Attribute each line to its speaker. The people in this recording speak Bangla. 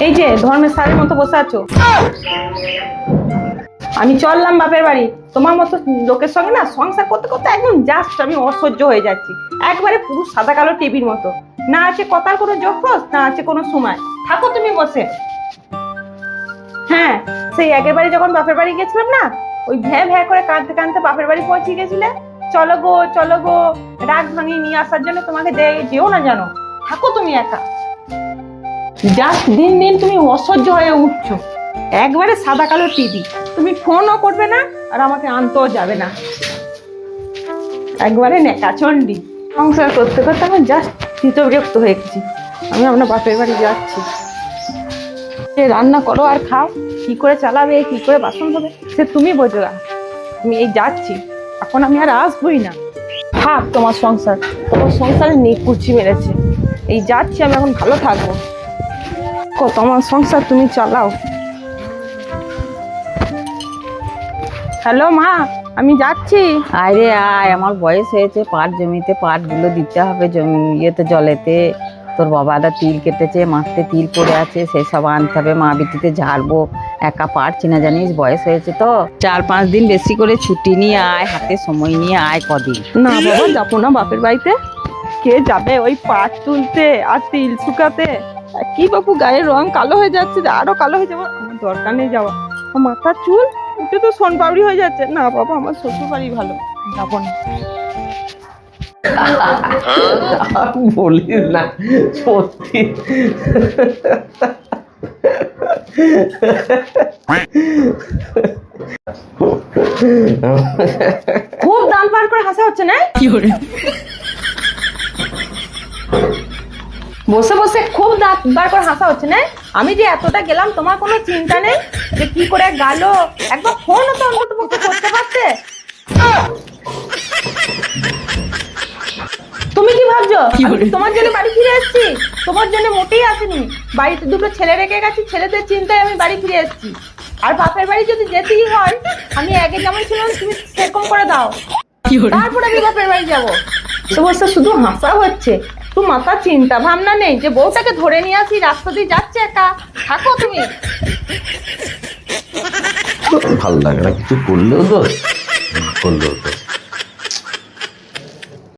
Speaker 1: এই যে ধর্মের স্যারের মতো বসে আছো। আমি চললাম বাপের বাড়ি, তোমার মতো লোকের সঙ্গে না সংসার করতে করতে একদম জাস্ট আমি অসহ্য হয়ে যাচ্ছি। একবারে পুরো সাদা কালো টিভির মতো, না আছে কথার কোনো জোকস, না আছে কোনো সময়। থাকো তুমি বসে। হ্যাঁ, সেই আগের বাড়ি যখন বাপের বাড়ি গেছিলাম না, ওই ভ্যাঁ ভ্যাঁ করে কাঁদতে কাঁদতে বাপের বাড়ি পৌঁছে গেছিলে। চলো গো, রাগ ভাঙিয়ে নিয়ে আসার জন্য তোমাকে যেও না জানো। থাকো তুমি একা। জাস্ট দিন দিন তুমি অসহ্য হয়ে উঠছো। একবারে সাদা কালো টিভি, তুমি ফোনও করবে না আর আমাকে আনতেও যাবে না। একবারে নেকাচন্ডি। সংসার করতে করতে আমি জাস্ট বিরক্ত হয়ে গেছি। আমি আপনার বাপের বাড়ি যাচ্ছি। সে রান্না করো আর খাও, কি করে চালাবে, কি করে বাসন ধোবে, সে তুমি বোঝো। আমি এই যাচ্ছি, এখন আমি আর আসবোই না। থাক তোমার সংসারে নিকুচি মেরেছে। এই যাচ্ছি, আমি এখন ভালো থাকবো। তোমার সংসার তুমি চালাও। হ্যালো মা, আমি যাচ্ছি।
Speaker 2: আরে আয়, আমার বয়স হয়েছে, পাট জমিতে পাটগুলো দিতে হবে, ইয়েতে জলেতে। তোর বাবারা তিল কেটেছে, মাঠে তিল পড়ে আছে, সেসব আনতে হবে, মা বিটিতে ঝাড়বো। একা পারছি না জানিস, বয়স হয়েছে তো। 4-5 দিন বেশি করে ছুটি নিয়ে আয়, হাতে সময় নিয়ে আয় কদিন।
Speaker 1: না বাবা, যাবো না বাপের বাড়িতে। কে যাবে ওই পাট তুলতে আর তিল শুকাতে? কি বাবু, গায়ের রং কালো হয়ে যাচ্ছে, আরো কালো হয়ে যাবো। আমার দরকার নেই যাওয়া। মাথার চুল উঠে তো সোনপাউড়ি হয়ে যাচ্ছে। না বাবা, আমার শ্বশুর বাড়ি ভালো, যাবো না।
Speaker 3: বলিস না, সত্যি।
Speaker 1: খুব দান পার করে হাসা হচ্ছে না? বসে বসে খুব দাঁত বার করে হাসা হচ্ছে না? আমি যে এতটা গেলাম, তোমার কোনো চিন্তা নেই যে কি করে গালো? একবার ফোন তো অন্তত পক্ষে করতে পারতে। তুমি কি ভাবছো আমি তোমার জন্য বাড়ি ফিরে এসেছি? তোমার জন্য মোটেই আসিনি। বাড়িতে দুটো ছেলে রেখে গেছি, ছেলেদের চিন্তায় আমি বাড়ি ফিরে এসেছি। আর বাপের বাড়ি যদি যেতেই হয়, আমি আগে যেমন ছিলাম তুমি সেরকম করে দাও, তারপর আমি বাপের বাড়ি যাবো। তো বসে শুধু হাসা হচ্ছে, একটু মাথার চিন্তা ভাবনা নেই যে বউটাকে ধরে নিয়ে আসি, রাস্তা দিয়ে যাচ্ছে একা। থাকো তুমি।
Speaker 3: ভালো লাগে না, কিছু করলেও তো